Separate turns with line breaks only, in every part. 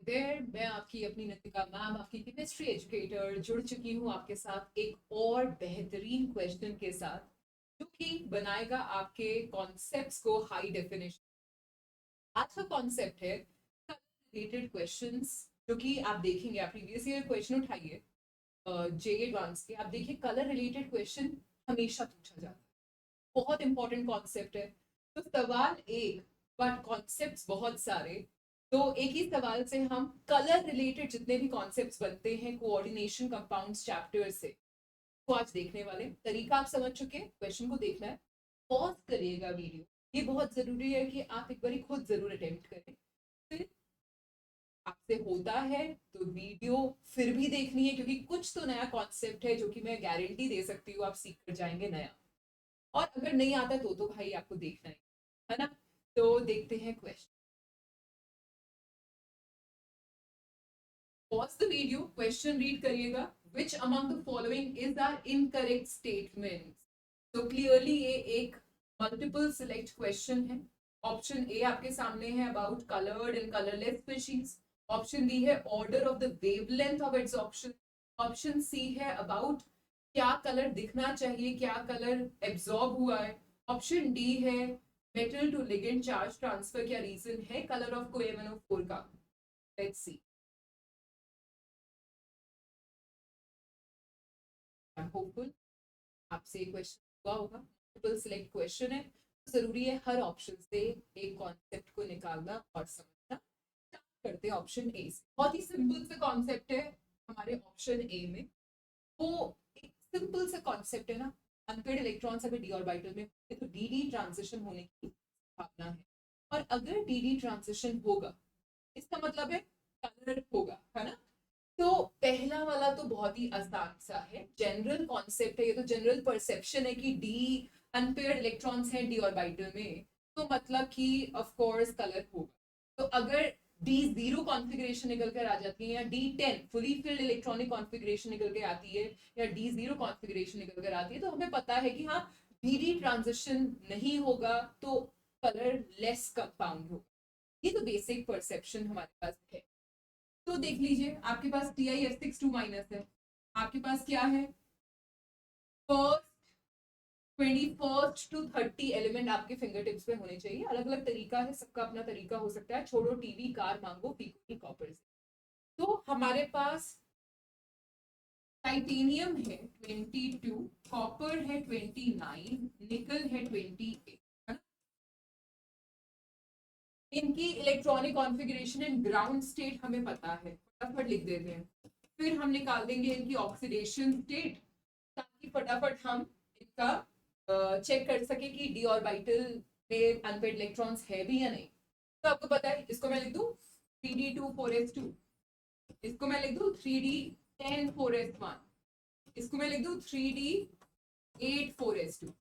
There, मैं आपकी अपनी नितिका मैम, आपकी केमिस्ट्री एजुकेटर, जुड़ चुकी हूँ आपके साथ एक और बेहतरीन क्वेश्चन के साथ जो कि बनाएगा आपके कॉन्सेप्ट्स को हाई डेफिनेशन। आज का कॉन्सेप्ट है रिलेटेड क्वेश्चंस, जो कि आप देखेंगे, आप प्रीवियस ईयर क्वेश्चन उठाइए जे एडवांस के, आप देखिए कलर रिलेटेड क्वेश्चन हमेशा पूछा जाता है। बहुत इंपॉर्टेंट कॉन्सेप्ट है। तो सवाल एक बट कॉन्सेप्ट्स बहुत सारे। तो एक ही सवाल से हम कलर रिलेटेड जितने भी कॉन्सेप्ट्स बनते हैं कोऑर्डिनेशन कंपाउंड्स चैप्टर से, तो आज देखने वाले तरीका आप समझ चुके हैं। क्वेश्चन को देखना है, पॉज करिएगा वीडियो। ये बहुत जरूरी है कि आप एक बार खुद जरूर अटेम्प्ट करें। फिर आपसे होता है तो वीडियो फिर भी देखनी है, क्योंकि कुछ तो नया कॉन्सेप्ट है जो कि मैं गारंटी दे सकती हूँ आप सीख कर जाएंगे नया। और अगर नहीं आता तो भाई आपको देखना है ना। तो देखते हैं question. Pause the video, question read करिएगा। Which among the following is are incorrect statement. तो क्लियरली ये एक मल्टीपल सिलेक्ट क्वेश्चन है। ऑप्शन ए आपके सामने है about coloured and colourless species. Option B है order of the wavelength of its option. Option C है अबाउट क्या कलर दिखना चाहिए, क्या कलर एब्जॉर्ब हुआ है। ऑप्शन डी है metal to ligand charge transfer, क्या रीजन है कलर ऑफ कोएमएनओ4 का। Let's see. I am hopeful आपसे क्वेश्चन हुआ होगा। मल्टीपल सिलेक्ट क्वेश्चन है, तो जरूरी है हर ऑप्शन से एक कॉन्सेप्ट को निकालना और समझना। करते हैं ऑप्शन ए से। बहुत ही सिंपल से कॉन्सेप्ट है हमारे ऑप्शन ए में। वो एक सिंपल सा कॉन्सेप्ट है ना, अनपेड इलेक्ट्रॉन्स अगर डी ऑर्बिटल में होंगे तो डी डी ट्रांजिशन होने की संभावना है। और अगर डी डी ट्रांजिशन होगा इसका मतलब है कलर होगा, है ना। तो पहला वाला तो बहुत ही आसान सा है, जनरल कॉन्सेप्ट है, ये तो जनरल परसेप्शन है कि डी अनपेयर्ड इलेक्ट्रॉन्स हैं डी ऑर्बिटल में, तो मतलब कि ऑफ कोर्स कलर होगा। तो अगर डी जीरो कॉन्फ़िगरेशन निकल कर आ जाती है, या D 10 fully filled electronic configuration निकल के आती है, या डी जीरो कॉन्फ़िगरेशन निकल कर आती है, तो हमें पता है कि हाँ डी डी ट्रांजिशन नहीं होगा तो कलर लेस कंपाउंड होगा। ये तो बेसिक परसेप्शन हमारे पास है। तो देख लीजिए, आपके पास Ti F6 2- है। आपके पास क्या है, फर्स्ट 21 to 30 एलिमेंट आपके फिंगर टिप्स पे होने चाहिए। अलग अलग तरीका है, सबका अपना तरीका हो सकता है। छोड़ो टीवी, कार मांगो, पीको कॉपर से। तो हमारे पास टाइटेनियम है 22, कॉपर है 29, निकल है 28। इनकी electronic configuration and ground state हमें पता है, फटाफट लिख देते हैं। फिर हम निकाल देंगे इनकी ऑक्सीडेशन स्टेट, ताकि फटाफट हम इनका चेक कर सके कि डी ऑर्बिटल में अनपेड इलेक्ट्रॉन्स है भी या नहीं। तो आपको पता है, इसको मैं लिख दूं 3d2 4s2, इसको मैं लिख दूं 3d10 4s1, इसको मैं लिख दूं 3d8 4s2।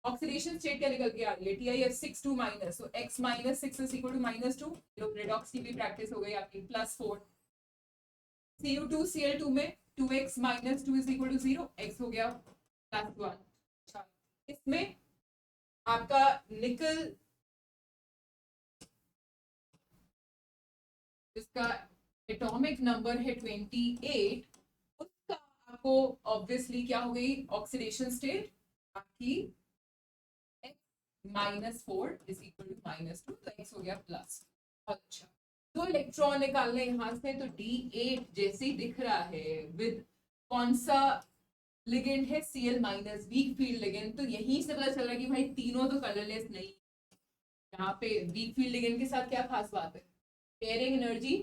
ऑक्सीडेशन स्टेट क्या निकल के आ रही है, TiF6 2-, so x - 6 is equal to -2। Redox की भी प्रैक्टिस हो गई आपकी, +4। Cu2Cl2 में 2x - 2 is equal to 0, x हो गया +1। अच्छा, इसमें आपका निकल, जिसका एटॉमिक नंबर है 28, उसका आपको ऑब्वियसली क्या हो गई ऑक्सीडेशन स्टेट आपकी -4 is equal to -2, तो x हो गया प्लस। अच्छा, दो इलेक्ट्रॉन निकालने यहाँ से, तो D8 जैसे ही दिख रहा है विद कौन सा लिगेंड है, Cl- वीक फील्ड लिगेंड। तो यहीं से पता चल रहा है कि भाई तीनों तो कलरलेस नहीं। यहाँ पे वीक फील्ड लिगेंड के साथ क्या खास बात है, पेयरिंग एनर्जी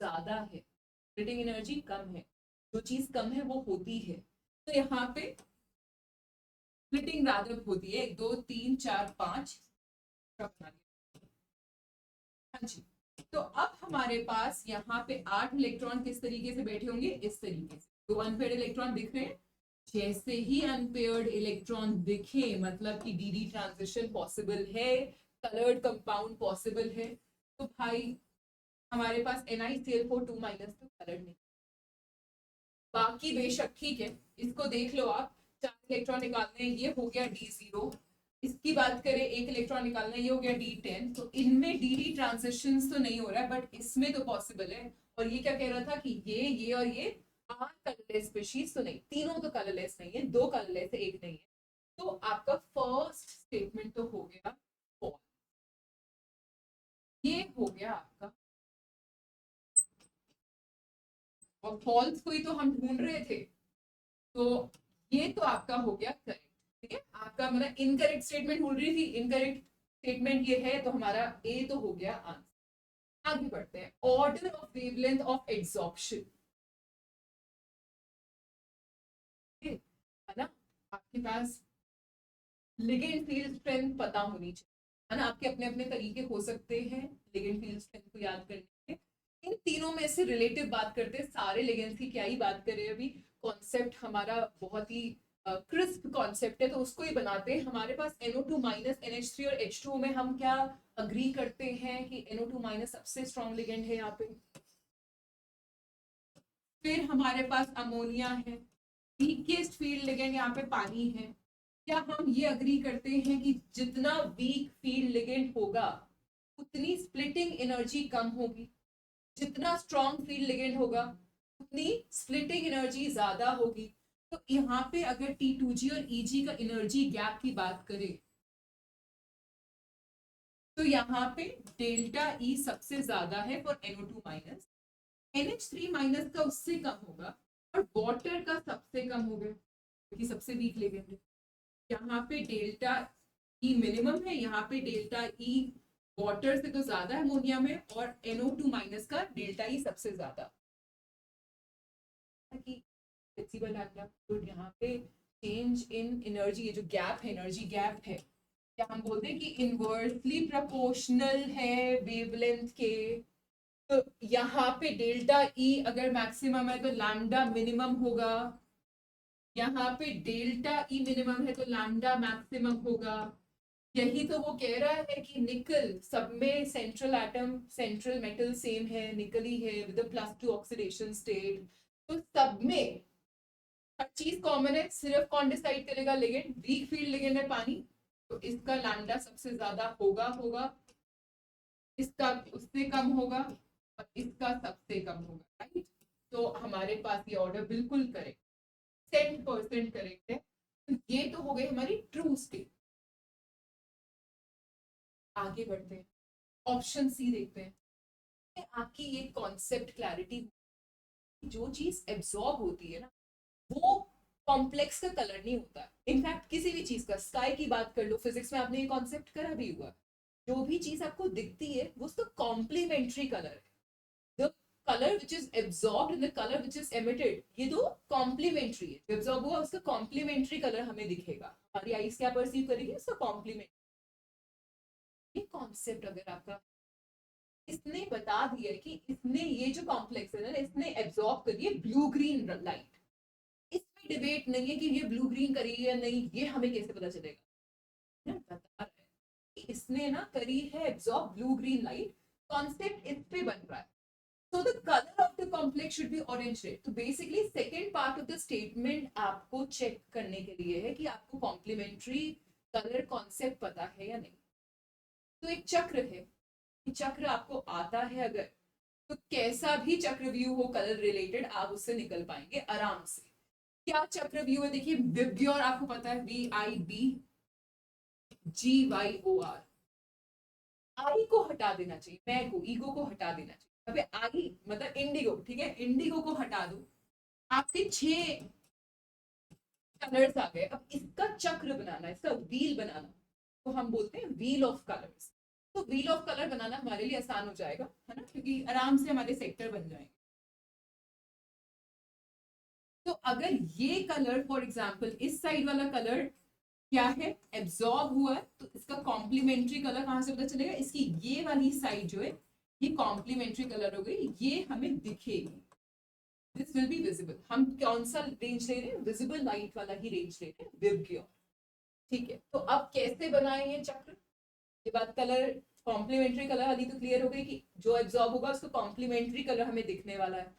ज्यादा है, स्प्लिटिंग एनर्जी कम है। जो चीज कम है वो होती है, तो यहाँ पे स्प्लिटिंग रादर होती है। 1 2 3 4 5। हाँ जी। तो अब हमारे पास यहाँ पे 8 इलेक्ट्रॉन किस तरीके से बैठे होंगे, इस तरीके से। तो अनपेयर्ड इलेक्ट्रॉन दिख रहे हैं। जैसे ही अनपेयर्ड इलेक्ट्रॉन दिखे मतलब कि डी डी ट्रांजिशन पॉसिबल है, कलर्ड कंपाउंड पॉसिबल है। तो भाई हमारे पास NiCl4 2- तो कलर्ड नहीं। बाकी बेशक ठीक है, इसको देख लो आप, 4 इलेक्ट्रॉन निकालने हैं, ये हो गया D0। इसकी बात करें, एक इलेक्ट्रॉन निकालना, ये हो गया D10, तो इनमें डी ट्रांजिशंस तो नहीं हो रहा है, बट इसमें तो पॉसिबल है। और ये क्या कह रहा था कि ये और ये आर कलरलेस स्पीशीज तो नहीं, तीनों तो कलरलेस नहीं है, दो कलरलेस है, एक नहीं है। तो आपका फर्स्ट स्टेटमेंट तो हो गया false। ये हो गया आपका, और फॉल्स को ही तो हम ढूंढ रहे थे, तो ये तो आपका हो गया करेक्ट। ठीक है, आपका मतलब इनकरेक्ट स्टेटमेंट ढूंढ रही थी, इनकरेक्ट स्टेटमेंट ये है, तो हमारा ए तो हो गया आंसर। आगे बढ़ते हैं, order of wavelength of absorption, है ना। आपके पास लिगेंड फील्ड स्ट्रेंथ पता होनी चाहिए, है ना। आपके अपने अपने तरीके हो सकते हैं लिगेंड फील्ड स्ट्रेंथ को याद करने के। इन तीनों में से रिलेटिव बात करते हैं, सारे लिगेंड्स की क्या ही बात करें, अभी कॉन्सेप्ट हमारा बहुत ही क्रिस्प कॉन्सेप्ट है, तो उसको ही बनाते हैं। हमारे पास NO2 माइनस NH3 और H2O में हम क्या अग्री करते हैं कि NO2 माइनस सबसे स्ट्रॉन्ग लिगेंड है यहाँ पे। फिर हमारे पास अमोनिया है, वीकेस्ट फील्ड लिगेंड यहाँ पे पानी है। क्या हम ये अग्री करते हैं कि जितना वीक फील्ड लिगेंड होगा उतनी स्प्लिटिंग एनर्जी कम होगी, जितना स्ट्रॉन्ग फील्ड लिगेंड होगा उतनी स्प्लिटिंग एनर्जी ज्यादा होगी। तो यहाँ पे अगर T2G और EG का एनर्जी गैप की बात करें, तो यहाँ पे डेल्टा E सबसे ज्यादा है for NO2 minus, NH3 minus का उससे कम होगा, और वाटर का सबसे कम होगा क्योंकि सबसे वीक लिगेंड है। यहाँ पे डेल्टा ई मिनिमम है, यहाँ पे डेल्टा ई वाटर से तो ज्यादा है अमोनिया में, और NO2 माइनस का डेल्टा ई सबसे ज्यादा। फ्लेक्सिबल आगला, तो यहाँ पे चेंज इन एनर्जी, ये जो गैप है, एनर्जी गैप है, क्या हम बोलते हैं कि इनवर्सली प्रोपोर्शनल है वेवलेंथ के। तो यहाँ पे डेल्टा ई अगर मैक्सिमम है तो लैम्डा मिनिमम होगा, यहाँ पे डेल्टा ई मिनिमम है तो लैम्डा मैक्सिमम होगा। यही तो वो कह रहा है कि निकल सब में central atom, central metal same है, निकल ही है विद +2 ऑक्सीडेशन स्टेट। तो सब में हर चीज कॉमन है, सिर्फ कौन डिसाइड करेगा, लिगेंड। वीक फील्ड लिगेंड है पानी, तो इसका लैम्डा सबसे ज्यादा होगा, इसका उससे कम होगा, और इसका सबसे कम होगा, राइट। तो हमारे पास ये ऑर्डर बिल्कुल करेक्ट, 10% करेक्ट है। तो ये तो हो गई हमारी ट्रू स्टेट। आगे बढ़ते हैं, ऑप्शन सी देखते हैं। आपकी ये कॉन्सेप्ट क्लैरिटी, जो चीज एब्जॉर्ब होती है ना, वो कॉम्प्लेक्स का कलर नहीं होता। इनफैक्ट किसी भी चीज का, स्काई की बात कर लो, फिजिक्स में आपने ये कॉन्सेप्ट करा भी हुआ, जो भी चीज आपको दिखती है वो उसका कॉम्प्लीमेंट्री कलर है। The colour which is absorbed and the colour which is emitted, ये दो कॉम्प्लीमेंट्री है। जो एब्जॉर्ब हुआ उसका कॉम्प्लीमेंट्री कलर हमें दिखेगा, हमारी आईज क्या परसीव करेगी, उसका कॉम्प्लीमेंट। ये कॉन्सेप्ट अगर आपका, इसने बता दिया कि इसने ये जो कॉम्प्लेक्स है ना, इसने एब्जॉर्ब करी है ब्लू ग्रीन लाइट। इसमें डिबेट नहीं है कि ये ब्लू ग्रीन करी है या नहीं, ये हमें कैसे पता चलेगा, बता रहा है कि इसने ना करी है absorb blue green light. Concept इस पे बन रहा है। So the color of the complex should be orange red. तो basically second part of the statement आपको चेक करने के लिए है कि आपको complementary color concept पता है या नहीं। तो एक चक्र है, चक्र आपको आता है अगर, तो कैसा भी चक्र व्यू हो कलर रिलेटेड, आप उससे निकल पाएंगे आराम से। क्या चक्र व्यू है, देखिए विब्ग्योर आपको पता है, VIBGYOR। आई को हटा देना चाहिए, मैं को, ईगो को हटा देना चाहिए। अबे आई मतलब इंडिगो, ठीक है, इंडिगो को हटा दो, आपके 6 कलर्स आ गए। अब इसका चक्र बनाना, इसका व्हील बनाना, तो हम बोलते हैं व्हील ऑफ कलर्स। तो व्हील ऑफ कलर बनाना हमारे लिए आसान हो जाएगा, है ना, क्योंकि आराम से हमारे सेक्टर बन जाएंगे। तो अगर ये कलर फॉर एग्जांपल इस साइड वाला कलर क्या है, एब्जॉर्ब हुआ है, तो इसका कॉम्प्लीमेंट्री कलर कहां से पता चलेगा, इसकी ये वाली साइड जो है ये कॉम्प्लीमेंट्री कलर हो गई, ये हमें दिखेगी, दिस विल बी विजिबल। हम कौन सा रेंज ले रहे हैं, विजिबल लाइट वाला ही रेंज ले रहे हैं, विब्ग्योर। ठीक है, तो अब कैसे बनाए ये चक्र, ये बात कलर कॉम्प्लीमेंट्री कलर वाली तो क्लियर हो गई कि जो एब्जॉर्ब होगा उसको कॉम्प्लीमेंट्री कलर हमें दिखने वाला है।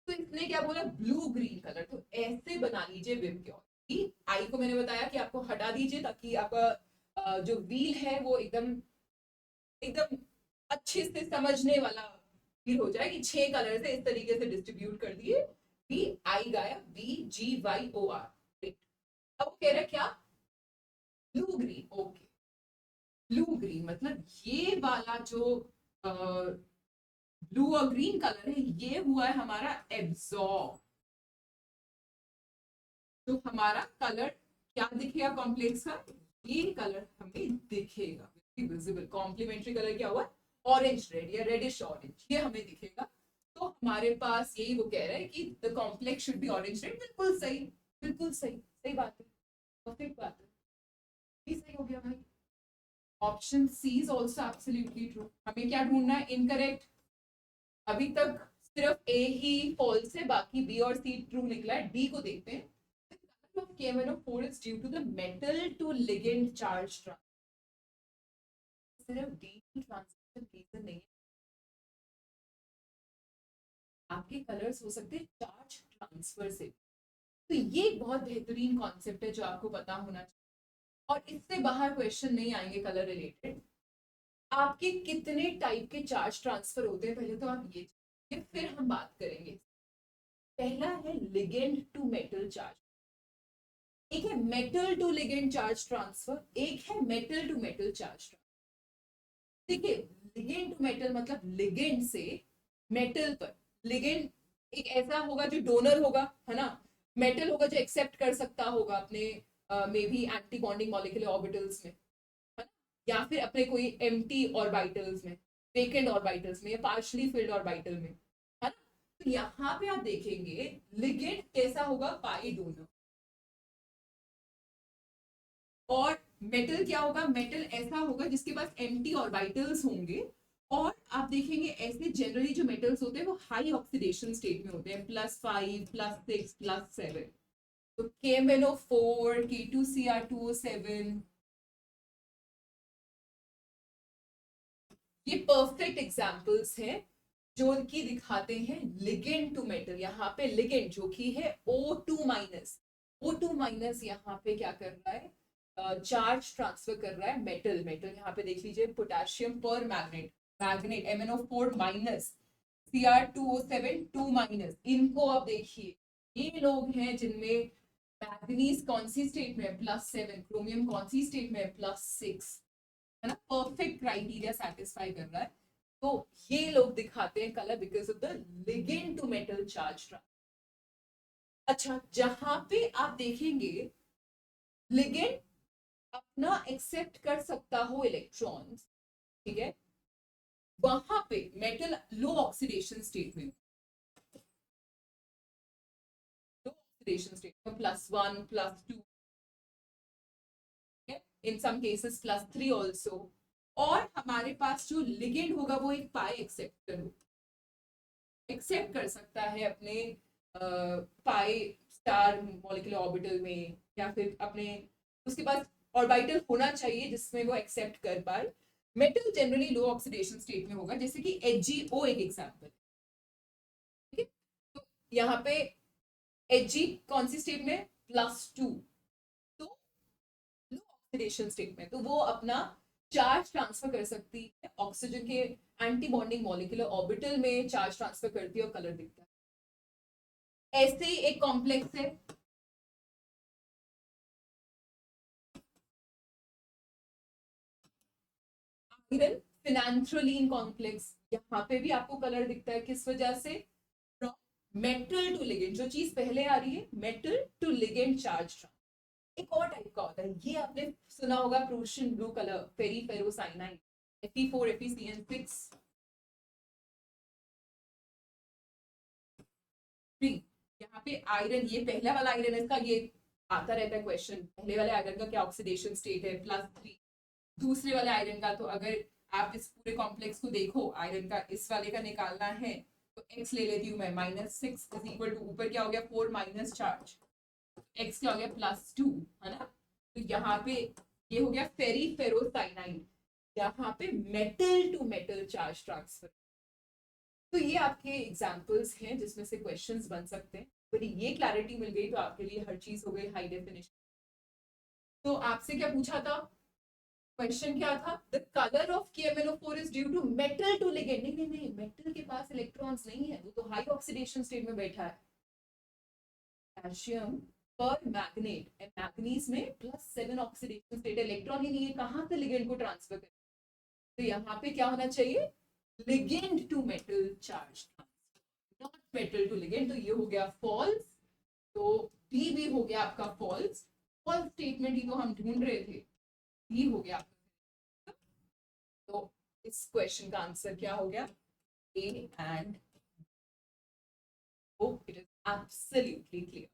तो इसने क्या बोला, ब्लू ग्रीन कलर। तो ऐसे बना लीजिए विब्ग्योर। आई को मैंने बताया कि आपको हटा दीजिए ताकि आपका जो व्हील है वो एकदम एकदम अच्छे से समझने वाला फील हो जाए कि 6 कलर से इस तरीके से डिस्ट्रीब्यूट कर दिए, बी आई गाया BGYOR। अब वो कह रहा है क्या, blue green. Okay, blue green मतलब ये वाला जो ब्लू और ग्रीन कलर है ये हुआ है हमारा एब्जॉर्ब। तो हमारा कलर क्या दिखेगा कॉम्प्लेक्स का, ये कलर हमें दिखेगा विजिबल। कॉम्प्लीमेंट्री कलर क्या हुआ, ऑरेंज रेड या रेडिश ऑरेंज, ये हमें दिखेगा। तो हमारे पास यही वो कह रहा है कि the complex should be orange red. बिल्कुल सही, बिल्कुल सही, सही बात है, परफेक्ट बात है, ये सही हो गया भाई। Option C is also absolutely true. हमें क्या ढूंढना है, इनकरेक्ट। अभी तक सिर्फ ए ही फॉल्स है, बाकी बी और सी ट्रू निकला है। डी को देखते हैं। of KMnO4 is due to the metal to ligand charge transfer। सिर्फ डी की ट्रांजिशन रीजन नहीं है, आपके कलर्स हो सकते हैं चार्ज ट्रांसफर से। तो ये एक बहुत बेहतरीन कॉन्सेप्ट है जो आपको पता होना चाहिए, और इससे बाहर क्वेश्चन नहीं आएंगे कलर रिलेटेड। आपके कितने टाइप के चार्ज ट्रांसफर होते हैं पहले तो आप ये फिर हम बात करेंगे। पहला है लिगेंड टू मेटल चार्ज, एक है metal to ligand charge transfer, एक है metal to metal charge transfer. देखिए, लिगेंड टू मेटल मतलब लिगेंड से मेटल पर। लिगेंड एक ऐसा होगा जो डोनर होगा, है ना, मेटल होगा जो एक्सेप्ट कर सकता होगा अपने may be anti bonding molecular orbitals में, है ना, या फिर अपने कोई एम्प्टी ऑर्बिटल्स में, वेकेंट ऑर्बिटल्स में, या पार्शियली फिल्ड ऑर्बिटल में, है ना। तो यहाँ पे आप देखेंगे लिगेंड कैसा होगा, पाई डोनर। और मेटल क्या होगा, मेटल ऐसा होगा जिसके पास एम्प्टी ऑर्बिटल्स होंगे। और आप देखेंगे ऐसे जनरली जो मेटल्स होते हैं वो हाई ऑक्सीडेशन स्टेट में होते हैं, +5 +6 +7। तो KMnO4 K2Cr2O7 ये परफेक्ट एग्जांपल्स हैं जो कि दिखाते हैं लिगेंड टू मेटल। यहाँ पे लिगेंड जो कि है O2 माइनस यहाँ पे क्या कर रहा है, चार्ज ट्रांसफर कर रहा है मेटल। मेटल यहाँ पे देख लीजिए, पोटेशियम पर magnet, magnet MnO4 minus Cr2O7 2 minus. इनको आप देखिए, ये लोग हैं जिनमें मैग्नीज कौन सी स्टेट में, +7, क्रोमियम कौन सी स्टेट में, +6, है ना, परफेक्ट क्राइटेरिया सेटिस्फाई कर रहा है। तो ये लोग दिखाते हैं colour because of the ligand to metal charge transfer. अच्छा, जहां पे आप देखेंगे लिगेंड अपना एक्सेप्ट कर सकता हो इलेक्ट्रॉन्स, ठीक है, वहां पे मेटल लो ऑक्सीडेशन स्टेट में, लो ऑक्सीडेशन स्टेट में +1 +2, इन सम केसेस +3 ऑल्सो। और हमारे पास जो लिगेंड होगा वो एक पाई एक्सेप्ट कर सकता है अपने पाई स्टार मॉलिक्यूलर ऑर्बिटल में, या फिर अपने उसके पास ऑर्बिटल होना चाहिए जिसमें वो एक्सेप्ट कर पाए। मेटल जनरली लो ऑक्सीडेशन स्टेट में होगा, जैसे कि HgO एक एग्जांपल है, ठीक है। तो यहाँ पे Hg कौन सी स्टेट में, +2, तो लो ऑक्सीडेशन स्टेट में, तो वो अपना चार्ज ट्रांसफर कर सकती है ऑक्सीजन के एंटी बॉन्डिंग मॉलिक्यूलर ऑर्बिटल में, चार्ज ट्रांसफर करती है और कलर दिखता है। ऐसे ही एक कॉम्प्लेक्स है आयरन फिनांथ्रोलीन कॉम्प्लेक्स। यहाँ पे भी आपको कलर दिखता है, किस वजह से, मेटल टू लिगेंड, जो चीज पहले आ रही है मेटल टू लिगेंड चार्ज। एक और टाइप का होता है, ये आपने सुना होगा, Prussian blue colour, फेरीफेरोसाइनाइड, Fe4 FeCN6 3। यहाँ पे आयरन, ये पहला वाला आयरन है, इसका ये आता रहता है क्वेश्चन, पहले वाले आयरन का क्या ऑक्सीडेशन स्टेट है, +3। दूसरे वाले आयरन का, तो अगर आप इस पूरे कॉम्प्लेक्स को देखो, आयरन का इस वाले का निकालना है तो x ले लेती हूँ मैं, -6 इज इक्वल टू, ऊपर क्या हो गया 4 माइनस चार्ज, x क्या हो गया +2, है ना। तो यहाँ पे ये हो गया फेरीफेरोसाइनाइड, यहाँ पे metal to metal charge transfer. तो ये आपके एग्जांपल्स हैं जिसमें से क्वेश्चंस बन सकते हैं। बट ये क्लैरिटी मिल गई तो आपके लिए हर चीज हो गई हाई डेफिनेशन। तो आपसे क्या पूछा था, क्वेश्चन क्या था? The colour of KMnO4 is due to metal to ligand. नहीं नहीं नहीं, मेटल के पास इलेक्ट्रॉन्स नहीं है, वो तो हाई ऑक्सीडेशन स्टेट में बैठा है। कैल्शियम पर मैग्नेट, मैग्नीज में +7 ऑक्सीडेशन स्टेट, इलेक्ट्रॉन ही नहीं है, कहाँ से लिगेंड को ट्रांसफर करें? तो यहाँ पे क्या होना चाहिए? Ligand to metal charge, not metal to ligand. तो ये हो गया फॉल्स, तो डी भी हो गया आपका फॉल्स। फॉल्स स्टेटमेंट ही तो हम ढूंढ रहे थे, डी हो गया। तो इस क्वेश्चन का आंसर क्या हो गया? A and O. It is absolutely clear.